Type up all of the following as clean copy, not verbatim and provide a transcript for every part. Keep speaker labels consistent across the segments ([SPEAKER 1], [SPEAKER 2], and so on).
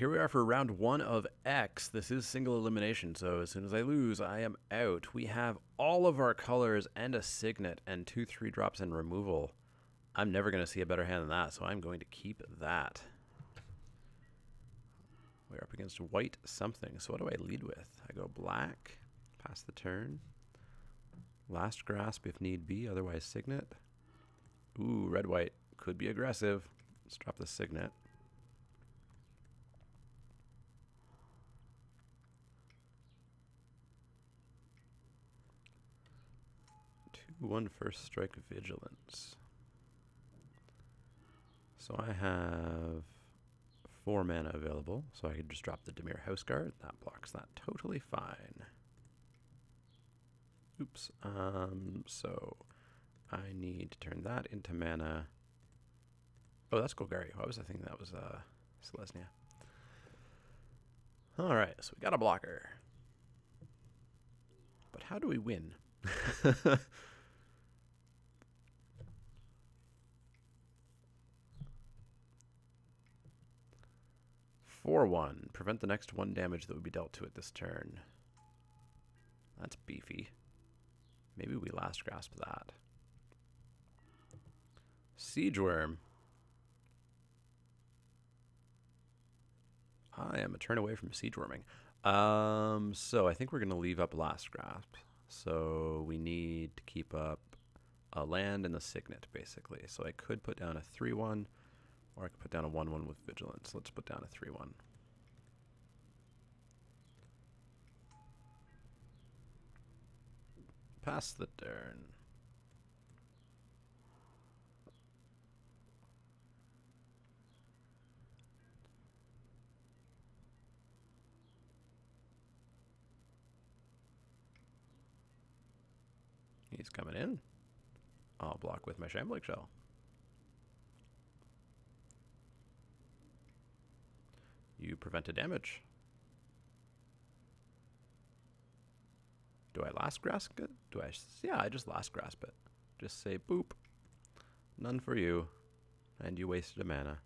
[SPEAKER 1] here we are for round 1 of X. This is single elimination, so as soon as I lose, I am out. We have all of our colors and a signet and 2 3-drops and removal. I'm never going to see a better hand than that, so I'm going to keep that. We're up against white something, so what do I lead with? I go black, pass the turn. Last grasp if need be, otherwise signet. Ooh, red-white could be aggressive. Let's drop the signet. 2/1 first strike vigilance. So I have 4 mana available, so I could just drop the Dimir House Guard. That blocks that totally fine. Oops. So I need to turn that into mana. Oh, that's Golgari. What was I thinking? That was Selesnya. All right, so we got a blocker. But how do we win? 4/1. Prevent the next 1 damage that would be dealt to it this turn. That's beefy. Maybe we last grasp that. Siege Worm. I am a turn away from Siege Worming. So I think we're going to leave up last grasp. So we need to keep up a land and the signet, basically. So I could put down a 3/1, or I could put down a 1/1 with vigilance. Let's put down a 3/1. Pass the turn. He's coming in. I'll block with my Shambling Shell. You prevented damage. Do I last grasp it? Yeah, I just last grasp it. Just say boop. None for you. And you wasted a mana.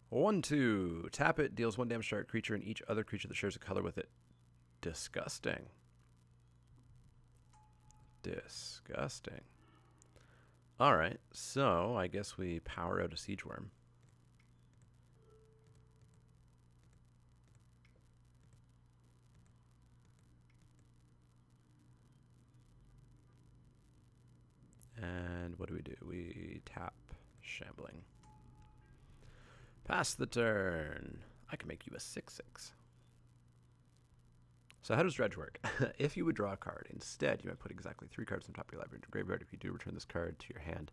[SPEAKER 1] One, 2. Tap it, deals 1 damage to target creature and each other creature that shares a color with it. Disgusting. Disgusting. Alright, so I guess we power out a Siege Worm. And what do? We tap Shambling. Pass the turn. I can make you a 6/6. So how does Dredge work? If you would draw a card, instead you might put exactly 3 cards on top of your library graveyard. If you do, return this card to your hand.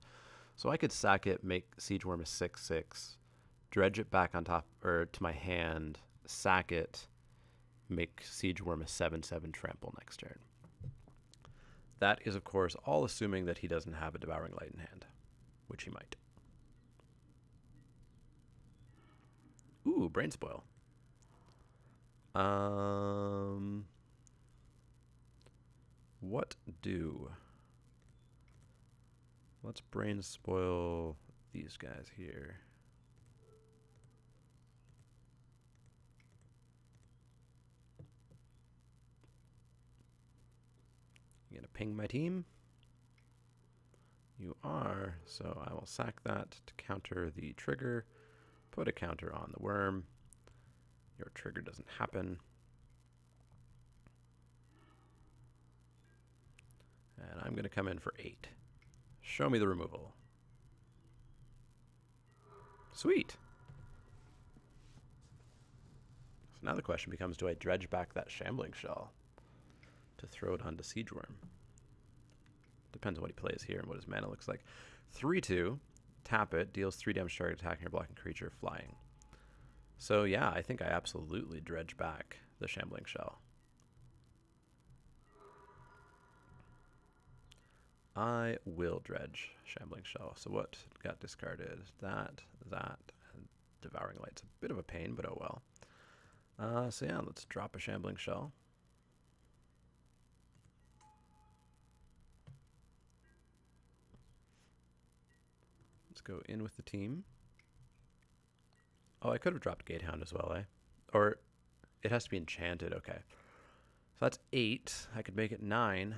[SPEAKER 1] So I could sack it, make Siege Worm a 6/6, dredge it back on top or to my hand, sack it, make Siege Worm a 7/7 trample next turn. That is, of course, all assuming that he doesn't have a Devouring Light in hand, which he might. Ooh, Brain Spoil. What do? Let's Brain Spoil these guys here. You gonna ping my team? You are, so I will sack that to counter the trigger. Put a counter on the worm. Your trigger doesn't happen. And I'm going to come in for 8. Show me the removal. Sweet. So now the question becomes, do I dredge back that Shambling Shell to throw it onto Siege Worm? Depends on what he plays here and what his mana looks like. 3/2. Tap it, deals 3 damage to target attacking or blocking creature flying. So yeah, I think I absolutely dredge back the Shambling Shell. I will dredge Shambling Shell. So what got discarded? That, and Devouring Light's a bit of a pain, but oh well. So yeah, let's drop a Shambling Shell. Let's go in with the team. Oh, I could have dropped Gatehound as well, eh? Or it has to be enchanted. Okay. So that's 8. I could make it 9.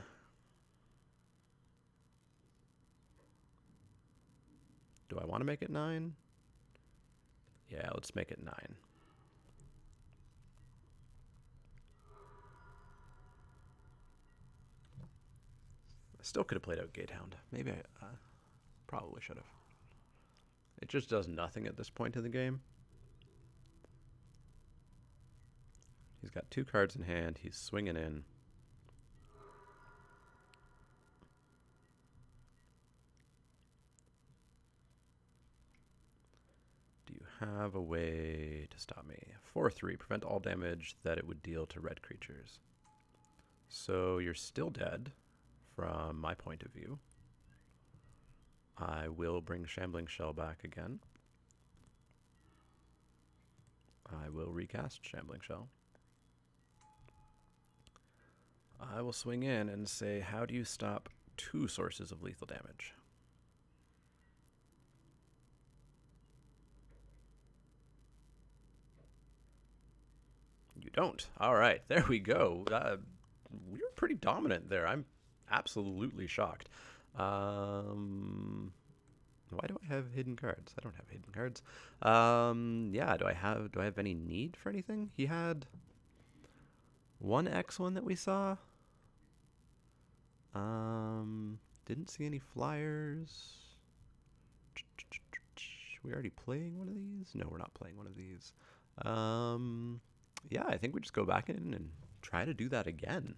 [SPEAKER 1] Do I want to make it 9? Yeah, let's make it 9. I still could have played out Gatehound. Maybe I probably should have. It just does nothing at this point in the game. He's got 2 cards in hand. He's swinging in. Do you have a way to stop me? 4/3. Prevent all damage that it would deal to red creatures. So you're still dead from my point of view. I will bring Shambling Shell back again. I will recast Shambling Shell. I will swing in and say, how do you stop 2 sources of lethal damage? You don't. All right, there we go. We were pretty dominant there. I'm absolutely shocked. Why do I have hidden cards? I don't have hidden cards. Yeah, do I have any need for anything? He had 1 X1 that we saw. Didn't see any flyers. We already playing one of these? No, we're not playing one of these. Yeah, I think we just go back in and try to do that again.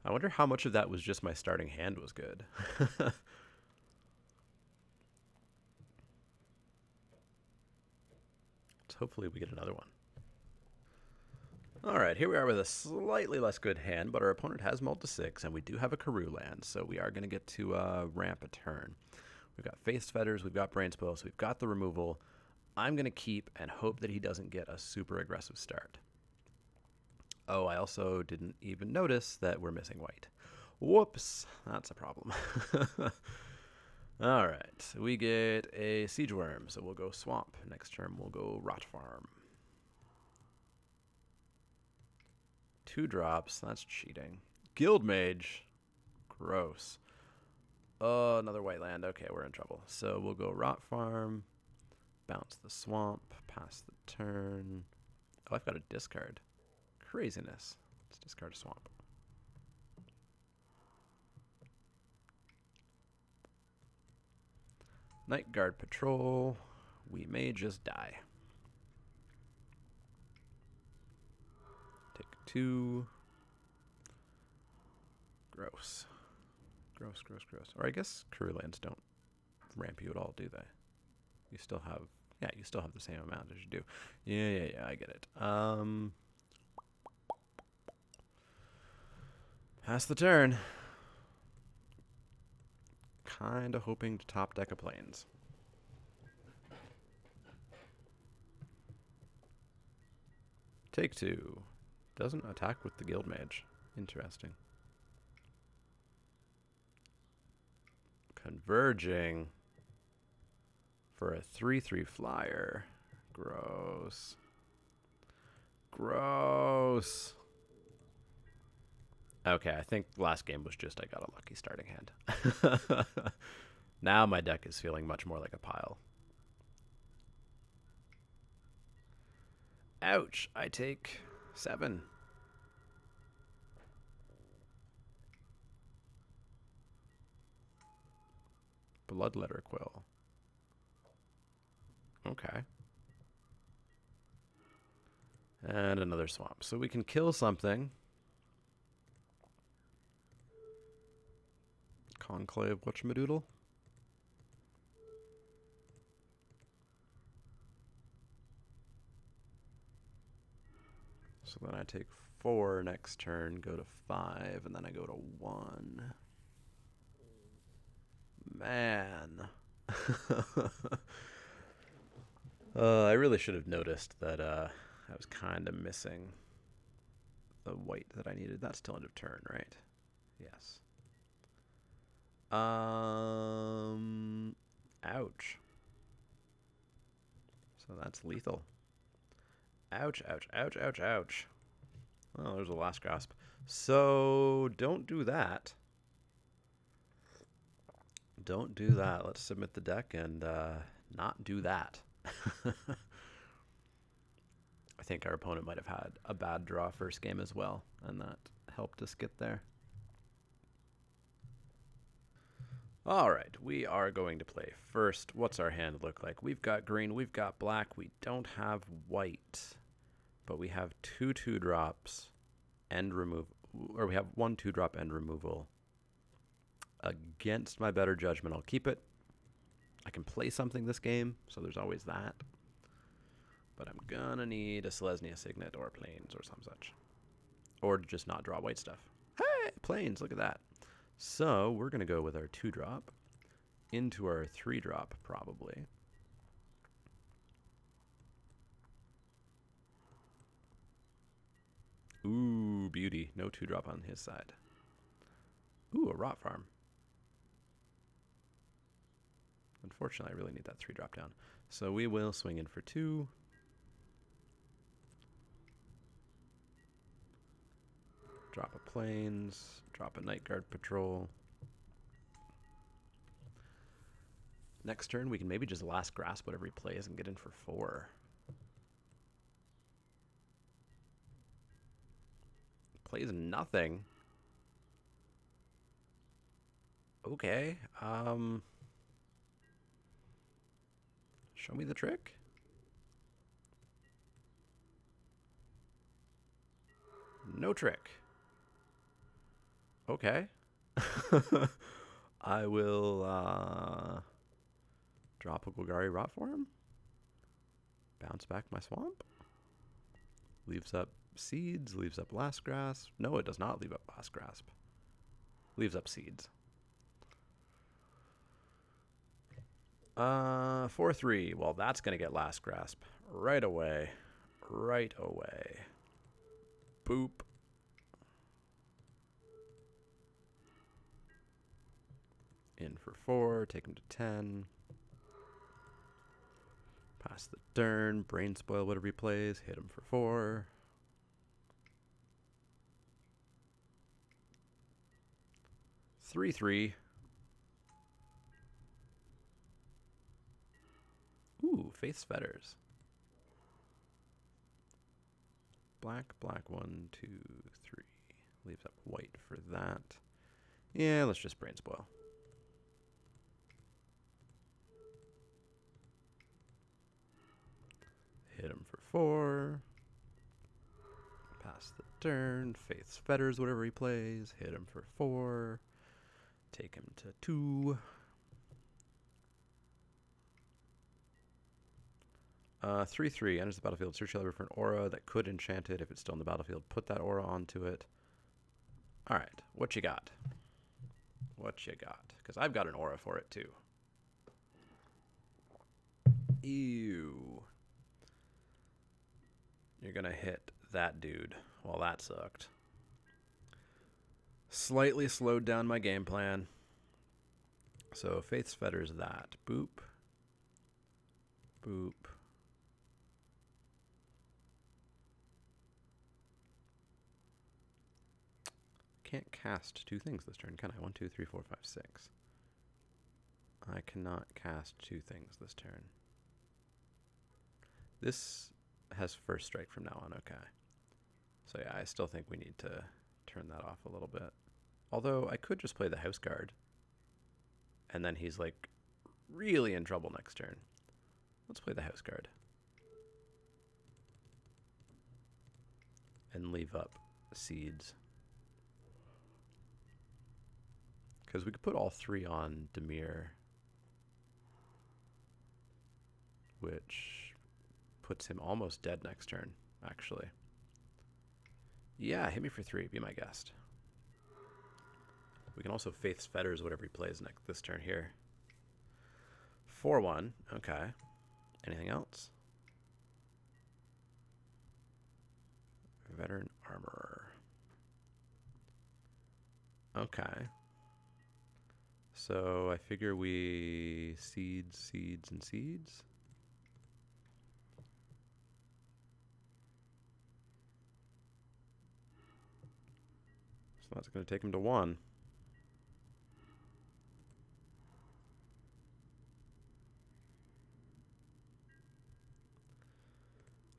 [SPEAKER 1] I wonder how much of that was just my starting hand was good. Hopefully we get another one. All right, here we are with a slightly less good hand, but our opponent has mulled to 6, and we do have a Karoo land, so we are going to get to ramp a turn. We've got Face Fetters, we've got Brain Spoil, so we've got the removal. I'm going to keep and hope that he doesn't get a super aggressive start. Oh, I also didn't even notice that we're missing white. Whoops, that's a problem. All right, we get a Siege Worm, so we'll go Swamp. Next turn, we'll go Rot Farm. 2 drops, that's cheating. Guild Mage, gross. Oh, another white land. Okay, we're in trouble. So we'll go Rot Farm, bounce the Swamp, pass the turn. Oh, I've got a discard. Craziness. Let's discard a Swamp. Night Guard Patrol. We may just die. Take 2. Gross. Gross, gross, gross. Or I guess Karoo lands don't ramp you at all, do they? You still have, yeah, you still have the same amount as you do. Yeah, I get it. Pass the turn. Kind of hoping to top deck a plains. Take 2. Doesn't attack with the Guild Mage. Interesting. Converging for a 3/3 flyer. Gross. Gross. Okay, I think last game was just I got a lucky starting hand. Now my deck is feeling much more like a pile. Ouch, I take 7. Bloodletter Quill. Okay. And another Swamp. So we can kill something. Conclave whatchamadoodle. So then I take 4 next turn, go to 5, and then I go to 1. Man. I really should have noticed that I was kind of missing the white that I needed. That's till end of turn, right? Yes. that's lethal. Ouch, ouch, ouch, ouch, ouch. Oh, there's a last grasp. So, don't do that. Don't do that. Let's submit the deck and not do that. I think our opponent might have had a bad draw first game as well, and that helped us get there. All right, we are going to play first. What's our hand look like? We've got green, we've got black, we don't have white, but we have 2 2-drops and remove, or we have 1 2-drop and removal. Against my better judgment, I'll keep it. I can play something this game, so there's always that. But I'm gonna need a Selesnya Signet or Plains or some such. Or just not draw white stuff. Hey, Plains, look at that. So we're gonna go with our 2-drop into our 3-drop probably. Ooh, beauty. No 2-drop on his side. Ooh, a Rot Farm. Unfortunately, I really need that 3-drop down. So we will swing in for 2. Drop a Plains. Drop a Night Guard Patrol. Next turn, we can maybe just last grasp whatever he plays and get in for 4. Plays nothing. Okay. Show me the trick. No trick. Okay. I will drop a Golgari Rot for him. Bounce back my swamp. Leaves up seeds, leaves up last grasp. No, it does not leave up last grasp. Leaves up seeds. 4-3. Well, that's going to get last grasp right away. Right away. Boop. In for 4. Take him to 10. Pass the turn. Brain spoil whatever he plays. Hit him for 4. Three. Ooh, Faith's Fetters. Black, 1, 2, 3. Leaves up white for that. Yeah, let's just brain spoil. Hit him for 4. Pass the turn. Faith's Fetters, whatever he plays. Hit him for 4. Take him to 2. 3-3. Enters the battlefield. Search your library for an aura that could enchant it. If it's still in the battlefield, put that aura onto it. Alright, what you got? What you got? Because I've got an aura for it, too. Ew. You're going to hit that dude. Well, that sucked. Slightly slowed down my game plan. So, Faith's Fetters that. Boop. Boop. Can't cast 2 things this turn, can I? 1, 2, 3, 4, 5, 6. I cannot cast 2 things this turn. This has first strike from now on, okay. So yeah, I still think we need to turn that off a little bit. Although I could just play the House Guard. And then he's like really in trouble next turn. Let's play the House Guard. And leave up seeds. Because we could put all 3 on Dimir. Which puts him almost dead next turn, actually. Yeah, hit me for 3, be my guest. We can also Faith's Fetters, whatever he plays next this turn here. 4-1, okay. Anything else? Veteran Armorer. Okay. So I figure we seeds, and seeds. That's going to take him to 1.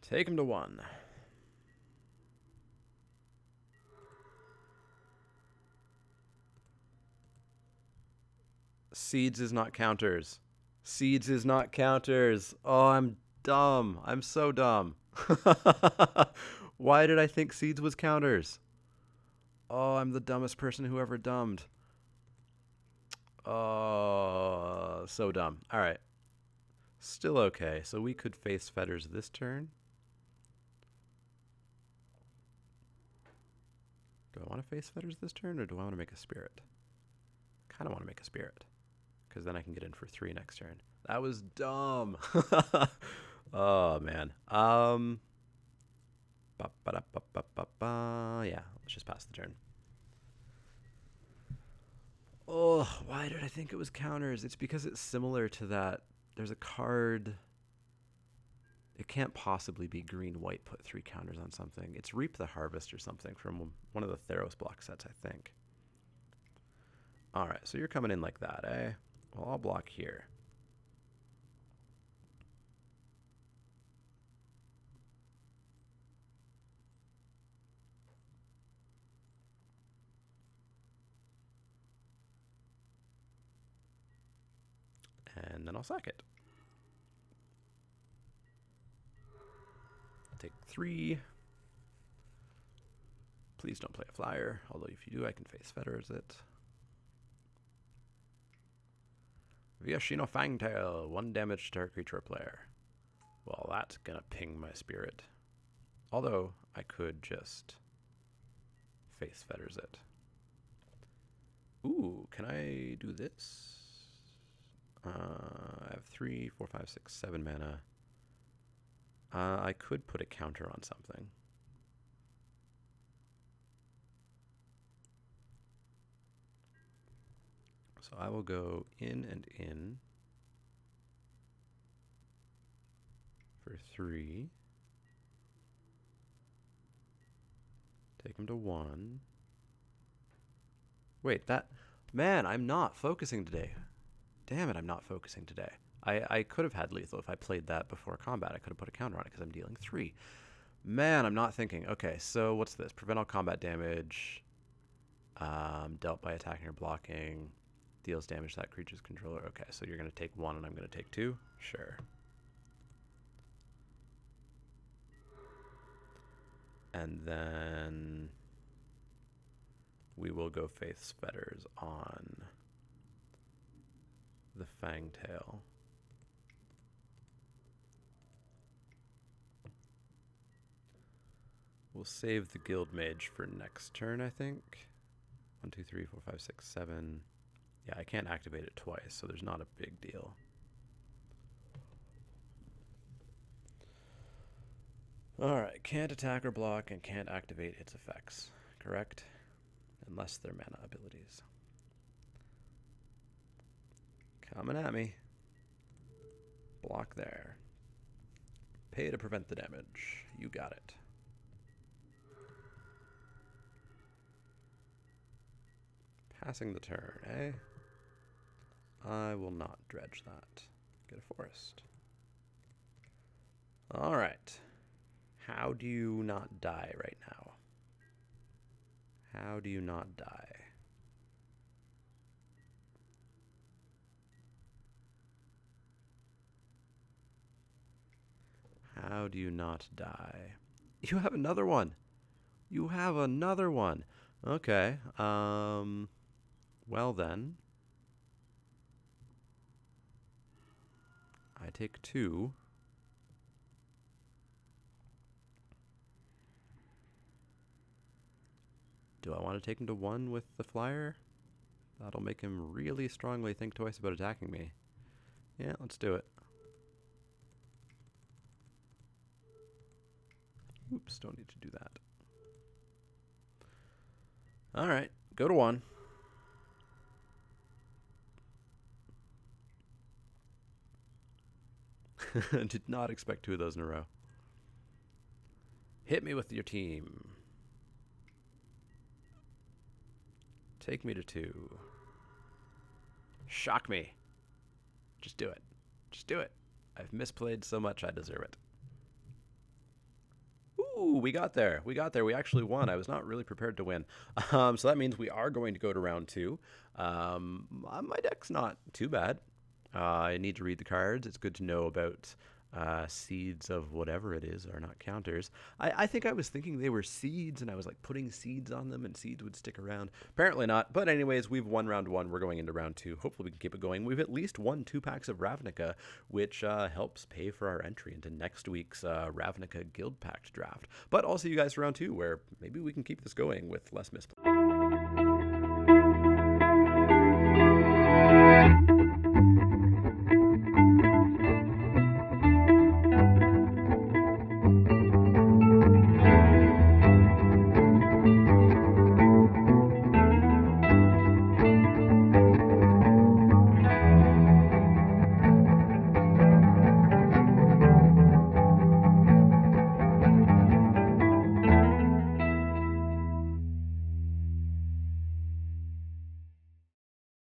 [SPEAKER 1] Take him to 1. Seeds is not counters. Seeds is not counters. Oh, I'm dumb. I'm so dumb. Why did I think seeds was counters? Oh, I'm the dumbest person who ever dumbed. Oh, so dumb. All right. Still okay. So we could face fetters this turn. Do I want to face fetters this turn, or do I want to make a spirit? Kind of want to make a spirit, because then I can get in for 3 next turn. That was dumb. Oh, man. Yeah, let's just pass the turn. Oh, why did I think it was counters? It's because it's similar to that. There's a card. It can't possibly be green-white, put 3 counters on something. It's Reap the Harvest or something from one of the Theros block sets, I think. All right, so you're coming in like that, eh? Well, I'll block here. And then I'll sack it. Take 3. Please don't play a flyer, although if you do, I can face fetters it. Viashino Fangtail, 1 damage to target creature or player. Well, that's gonna ping my spirit. Although, I could just face fetters it. Ooh, can I do this? I have 3, 4, 5, 6, 7 mana. I could put a counter on something. So I will go in and in for 3. Take him to 1. Wait, that... Man, I'm not focusing today. Damn it, I'm not focusing today. I could have had lethal if I played that before combat. I could have put a counter on it because I'm dealing 3. Man, I'm not thinking. Okay, so what's this? Prevent all combat damage. Dealt by attacking or blocking. Deals damage to that creature's controller. Okay, so you're going to take 1 and I'm going to take 2? Sure. And then we will go face fetters on the Fangtail. We'll save the Guild Mage for next turn, I think. 1, 2, 3, 4, 5, 6, 7. Yeah, I can't activate it twice, so there's not a big deal. Alright, can't attack or block and can't activate its effects, correct? Unless they're mana abilities. Coming at me. Block there. Pay to prevent the damage. You got it. Passing the turn, eh? I will not dredge that. Get a forest. Alright. How do you not die right now? How do you not die? How do you not die? You have another one. You have another one. Okay. Well then. I take 2. Do I want to take him to 1 with the flyer? That'll make him really strongly think twice about attacking me. Yeah, let's do it. Oops, don't need to do that. Alright, go to 1. Did not expect 2 of those in a row. Hit me with your team. Take me to 2. Shock me. Just do it. Just do it. I've misplayed so much, I deserve it. Ooh, we got there. We got there. We actually won. I was not really prepared to win. So that means we are going to go to round 2. My deck's not too bad. I need to read the cards. It's good to know about seeds of whatever it is are not counters. I think I was thinking they were seeds, and I was like putting seeds on them, and seeds would stick around. Apparently not. But anyways, we've won round 1. We're going into round 2. Hopefully we can keep it going. We've at least won 2 packs of Ravnica, which helps pay for our entry into next week's Ravnica Guild Pact draft. But I'll see you guys for round 2, where maybe we can keep this going with less misplay.